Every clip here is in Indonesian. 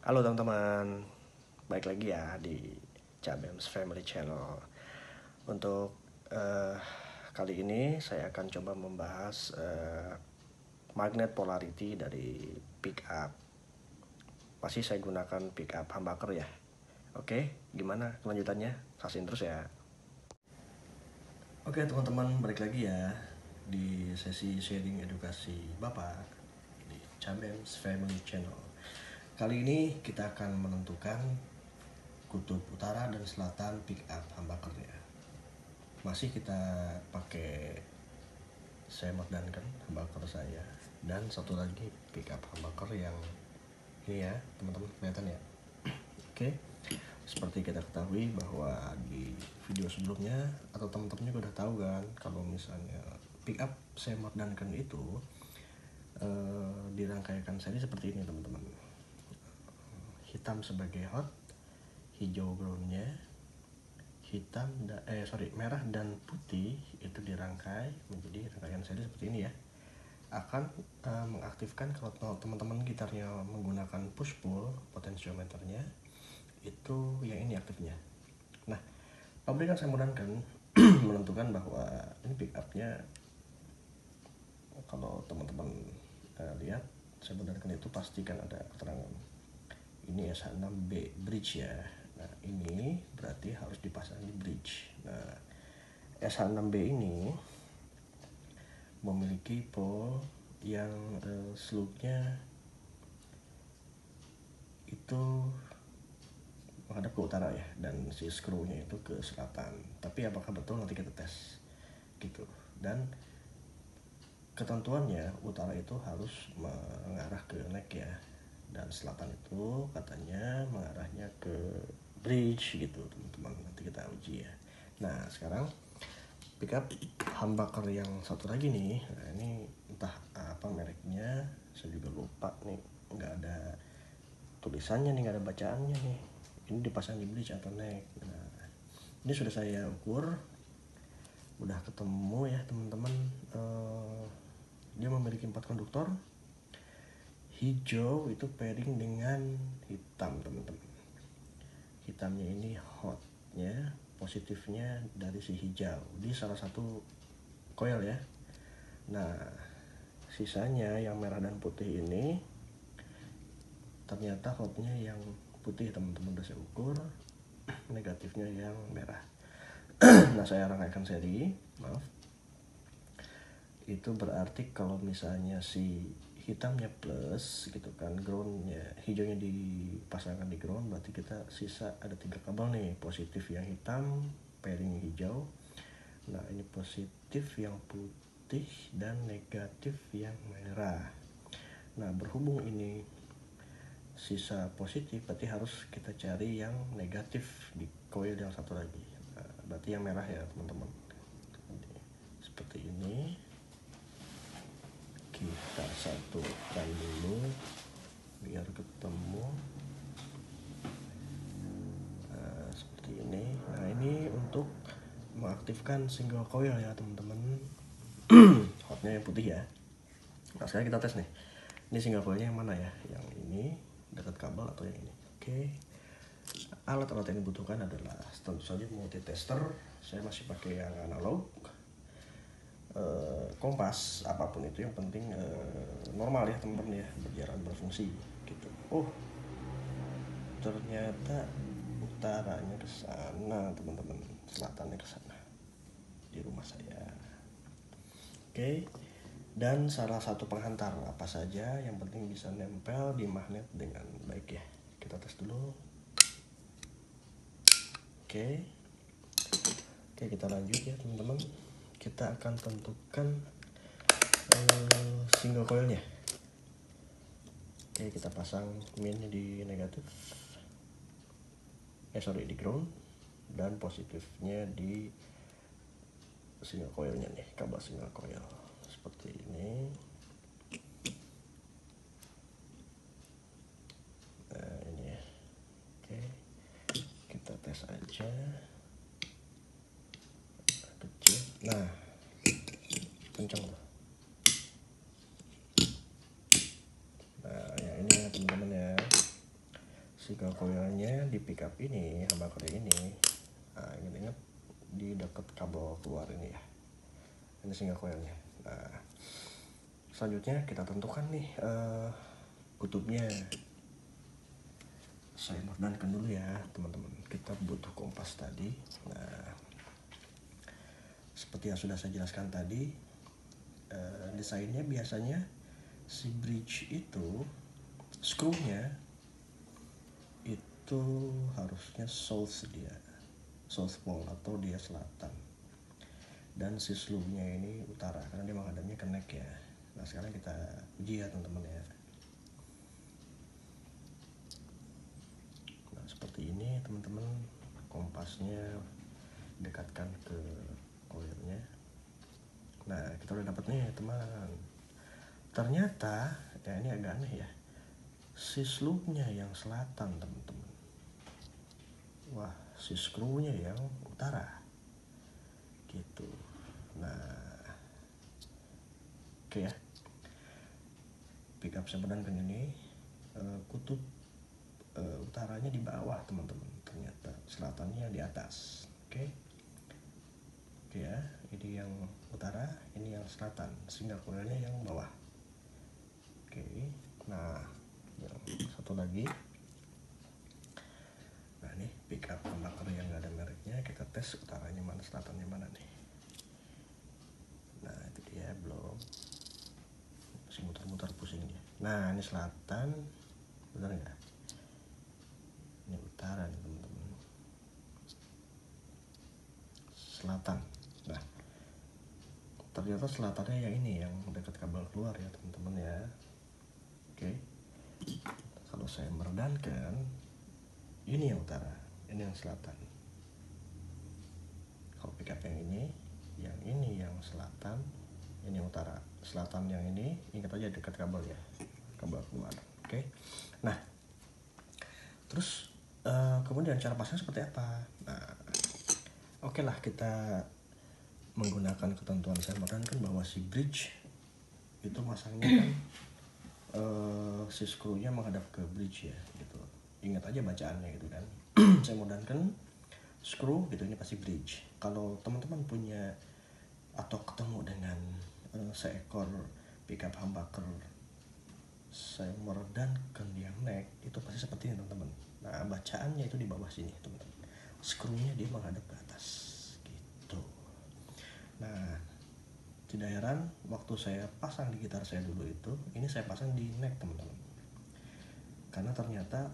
Halo teman-teman, balik lagi ya di Cabems Family Channel. Untuk kali ini saya akan coba membahas magnet polarity dari pickup. Masih saya gunakan pickup humbucker ya. Oke, gimana kelanjutannya? Saksikan terus ya. Oke teman-teman, balik lagi ya di sesi sharing edukasi Bapak di Cabems Family Channel. Kali ini kita akan menentukan kutub utara dan selatan pickup humbuckernya. Masih kita pakai Semot Duncan humbucker saya, dan satu lagi pickup humbucker yang ini ya teman-teman, kelihatan ya. Oke, seperti kita ketahui bahwa di video sebelumnya atau teman-teman juga udah tahu kan, kalau misalnya pickup Semot Duncan itu dirangkaikan seri seperti ini teman-teman. Hitam sebagai hot, hijau groundnya, merah dan putih itu dirangkai menjadi rangkaian seri seperti ini ya. Akan mengaktifkan kalau teman-teman gitarnya menggunakan push pull potensiometernya, itu yang ini aktifnya. Nah, pabrikan saya mudahkan menentukan bahwa ini pickupnya, kalau teman-teman lihat saya mudahkan itu pastikan ada keterangan ini SH6B bridge ya. Nah, ini berarti harus dipasang di bridge. Nah, SH6B ini memiliki pole yang slope-nya itu menghadap ke utara ya, dan si screw-nya itu ke selatan. Tapi apakah betul, nanti kita tes gitu. Dan ketentuannya utara itu harus mengarah ke neck ya, dan selatan itu katanya mengarahnya ke bridge gitu teman-teman. Nanti kita uji ya. Nah, sekarang pickup humbucker yang satu lagi nih. Nah, ini entah apa mereknya, saya juga lupa nih, nggak ada tulisannya nih, nggak ada bacaannya nih. Ini dipasang di bridge atau neck. Nah, ini sudah saya ukur, udah ketemu ya teman-teman. Dia memiliki 4 konduktor. Hijau itu pairing dengan hitam teman-teman. Hitamnya ini hotnya, positifnya dari si hijau di salah satu coil ya. Nah, sisanya yang merah dan putih ini ternyata hotnya yang putih teman-teman, udah saya ukur, negatifnya yang merah. Nah, saya rangkaikan seri, maaf. Itu berarti kalau misalnya si hitamnya plus gitu kan, groundnya hijaunya dipasangkan di ground, berarti kita sisa ada 3 kabel nih, positif yang hitam pairing hijau. Nah, ini positif yang putih dan negatif yang merah. Nah, berhubung ini sisa positif, berarti harus kita cari yang negatif di coil yang satu lagi. Nah, berarti yang merah ya teman-teman. Seperti ini. Kita satukan dulu biar ketemu. Nah, seperti ini. Nah, ini untuk mengaktifkan single coil ya teman-teman. Hotnya yang putih ya. Nah, sekarang kita tes nih, ini single coilnya yang mana ya, yang ini dekat kabel atau yang ini. Oke, alat-alat yang dibutuhkan adalah tentu saja multitester. Saya masih pakai yang analog. Kompas apapun itu, yang penting normal ya teman-teman ya, berjalan berfungsi gitu. Oh, ternyata utaranya ke sana teman-teman, selatannya ke sana di rumah saya. Oke, dan salah satu penghantar apa saja yang penting bisa nempel di magnet dengan baik ya. Kita tes dulu. Oke, kita lanjut ya teman-teman. Kita akan tentukan single coilnya. Oke, kita pasang minnya di negatif, di ground, dan positifnya di single coilnya nih, kabel single coil seperti ini. Nah, ini ya. Oke, kita tes aja kecil. Nah, kenceng tuh. Nah, yang ini ya teman-teman ya. single coilnya di pickup ini, humbucker ini. Nah, ingat-ingat di dekat kabel keluar ini ya. Ini single coilnya. Nah, selanjutnya kita tentukan nih kutubnya. Saya nordankan dulu ya teman-teman. Kita butuh kompas tadi. Nah, seperti yang sudah saya jelaskan tadi, desainnya biasanya si bridge itu skrunya itu harusnya south pole atau dia selatan, dan si slumnya ini utara karena dia menghadapnya ke neck ya. Nah sekarang kita uji ya teman-teman ya. Nah seperti ini teman-teman, kompasnya dekatkan ke coilnya. Nah kita udah dapet nih teman. Ternyata ya ini agak aneh ya, si slumnya yang selatan teman-teman. Wah, si skrunya yang utara gitu. Nah oke ya, pickup saya pedangkan ini kutub utaranya di bawah teman-teman, ternyata selatannya di atas. Oke ya, ini yang utara, ini yang selatan, sehingga coilnya yang bawah. Oke, nah yang satu lagi. Nah nih pickup humbucker yang gak ada mereknya, kita tes utaranya mana selatannya mana nih. Nah itu dia, belum, masih muter-muter pusingnya. Nah ini selatan, bener nggak? Ini utara nih teman-teman, selatan. Nah ternyata selatannya yang ini, yang dekat kabel keluar ya teman-teman ya. Oke, kalau saya meredankan, ini yang utara, ini yang selatan. Kalau pickup yang ini yang selatan, ini yang utara. Selatan yang ini, ingat aja dekat kabel ya, kabel keluar. Oke, nah terus kemudian cara pasang seperti apa? Nah oke lah, kita menggunakan ketentuan saya menekankan bahwa si bridge itu masangnya kan si skrunya menghadap ke bridge ya gitu. Ingat aja bacaannya gitu kan. Saya modalkan screw gitu, ini pasti bridge. Kalau teman-teman punya atau ketemu dengan seekor pickup humbucker saya meredankan yang neck, itu pasti seperti ini teman-teman. Nah bacaannya itu di bawah sini teman-teman, skrunya dia menghadap ke atas gitu. Nah tidak heran waktu saya pasang di gitar saya dulu itu, ini saya pasang di neck teman-teman, karena ternyata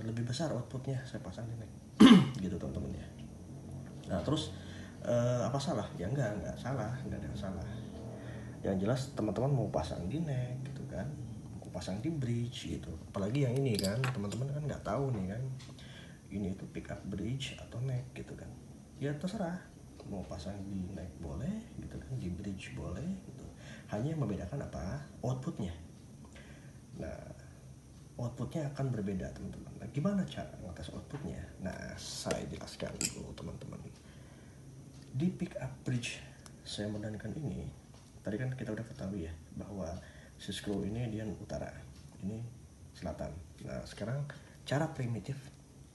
lebih besar outputnya saya pasang di neck gitu teman-teman ya. Nah terus apa salah? Ya enggak salah, enggak ada yang salah. Yang jelas teman-teman mau pasang di neck gitu kan, mau pasang di bridge gitu. Apalagi yang ini kan, teman-teman kan nggak tahu nih kan, ini itu pick up bridge atau neck gitu kan. Ya terserah, mau pasang di neck boleh gitu kan, di bridge boleh gitu. Hanya yang membedakan apa? Outputnya. Nah outputnya akan berbeda teman-teman. Nah gimana cara ngetes outputnya? Nah saya jelaskan dulu teman-teman. Di pick up bridge saya modalkan ini, tadi kan kita udah ketahui ya bahwa si screw ini dia utara, ini selatan. Nah sekarang cara primitif,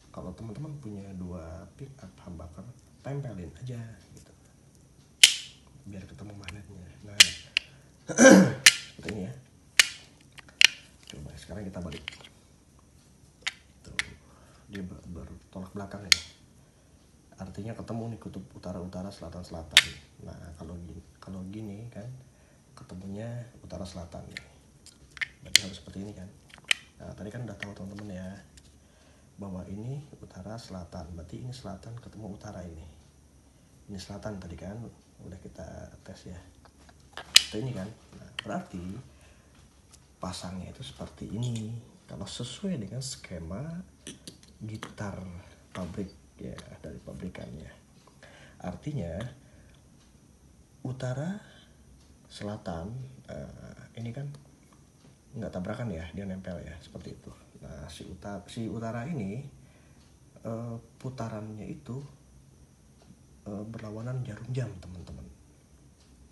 kalau teman-teman punya dua pick up humbucker, tempelin aja gitu biar ketemu magnetnya. Nah seperti ini ya. Coba sekarang kita balik. Tuh, dia bertolak belakang ya. Artinya ketemu nih kutub utara-utara, selatan-selatan. Nah kalau gini kan ketemunya utara-selatan nih. Berarti harus seperti ini kan. Nah tadi kan udah tahu teman-teman ya bahwa ini utara-selatan. Berarti ini selatan ketemu utara ini. Ini selatan tadi kan udah kita tes ya. Seperti ini kan. Nah berarti pasangnya itu seperti ini kalau sesuai dengan skema gitar pabrik ya, dari pabrikannya. Artinya utara selatan ini kan nggak tabrakan ya, dia nempel ya seperti itu. Nah si utara ini putarannya itu berlawanan jarum jam teman-teman,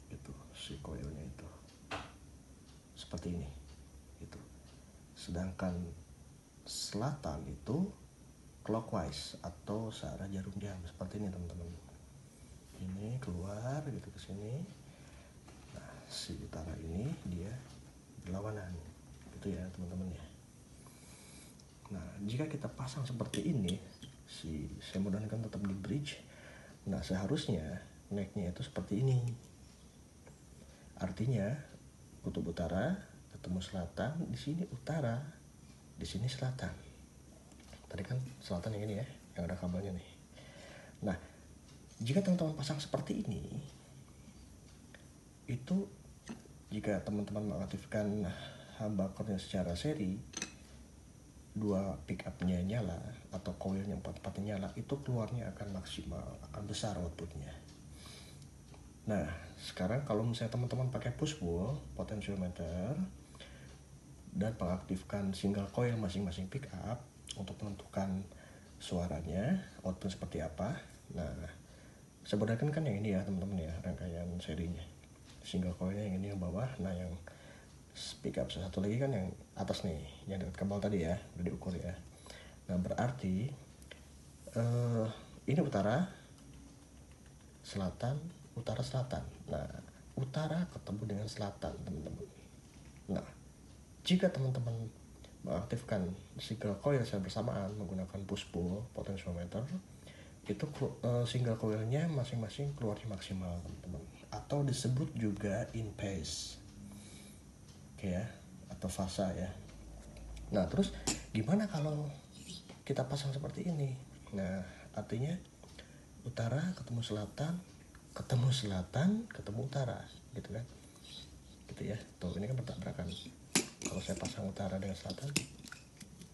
itu si coilnya itu seperti ini gitu. Sedangkan selatan itu clockwise atau searah jarum jam seperti ini teman-teman. Ini keluar gitu ke sini. Nah, si utara ini dia berlawanan gitu ya teman-teman ya. Nah, jika kita pasang seperti ini, saya modalkan tetap di bridge. Nah, seharusnya necknya itu seperti ini. Artinya kutub utara ketemu selatan, di sini utara, di sini selatan. Tadi kan selatan yang ini ya, yang ada kabelnya nih. Nah, jika teman-teman pasang seperti ini, itu jika teman-teman mengaktifkan humbuckernya secara seri, dua pick up-nya nyala atau coilnya 4-4 nyala, itu keluarnya akan maksimal, akan besar outputnya. Nah, sekarang kalau misalnya teman-teman pakai push pull potentiometer dan mengaktifkan single coil masing-masing pick up untuk menentukan suaranya, output seperti apa. Nah, sebenarnya kan yang ini ya teman-teman ya, rangkaian serinya. Single coilnya yang ini yang bawah, nah yang pick up satu lagi kan yang atas nih, yang dekat kabel tadi ya, udah diukur ya. Nah, berarti ini utara, selatan, utara, selatan. Nah, utara ketemu dengan selatan teman-teman. Nah, jika teman-teman mengaktifkan single coil secara bersamaan menggunakan push pull potentiometer, itu single coilnya masing-masing keluarnya maksimal teman-teman, atau disebut juga in phase, oke ya, atau fasa ya. Nah, terus gimana kalau kita pasang seperti ini? Nah, artinya utara ketemu selatan, ketemu selatan, ketemu utara, gitu kan? Gitu ya. Tuh, ini kan bertabrakan. Kalau saya pasang utara dengan selatan,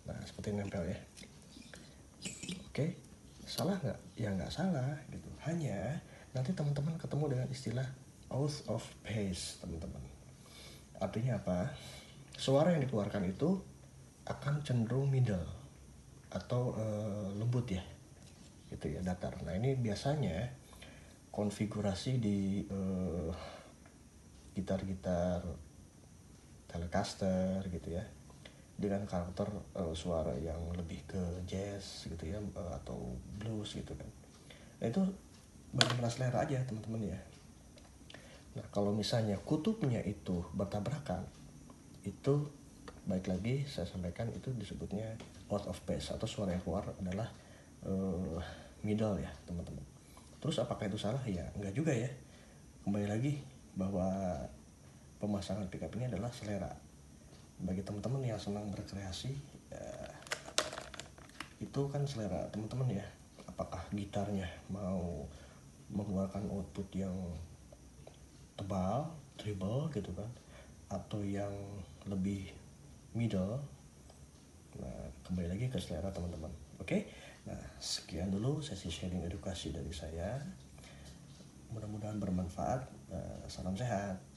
nah seperti ini nempel ya. Oke, salah nggak? Ya nggak salah, gitu. Hanya nanti teman-teman ketemu dengan istilah out of phase, teman-teman. Artinya apa? Suara yang dikeluarkan itu akan cenderung middle atau lembut ya, gitu ya, datar. Nah, ini biasanya konfigurasi di gitar-gitar Telecaster gitu ya, dengan karakter suara yang lebih ke jazz gitu ya, atau blues gitu kan. Nah, itu bagaimana selera aja teman-teman ya. Nah, kalau misalnya kutubnya itu bertabrakan, itu baik lagi saya sampaikan itu disebutnya out of phase, atau suara yang keluar adalah middle ya teman-teman. Terus apakah itu salah? Ya enggak juga ya. Kembali lagi bahwa pemasangan pickup ini adalah selera. Bagi teman-teman yang senang berkreasi, ya, itu kan selera teman-teman ya. Apakah gitarnya mau mengeluarkan output yang tebal, treble gitu kan, atau yang lebih middle. Nah, kembali lagi ke selera teman-teman. Oke? Nah, sekian dulu sesi sharing edukasi dari saya. Mudah-mudahan bermanfaat. Salam sehat.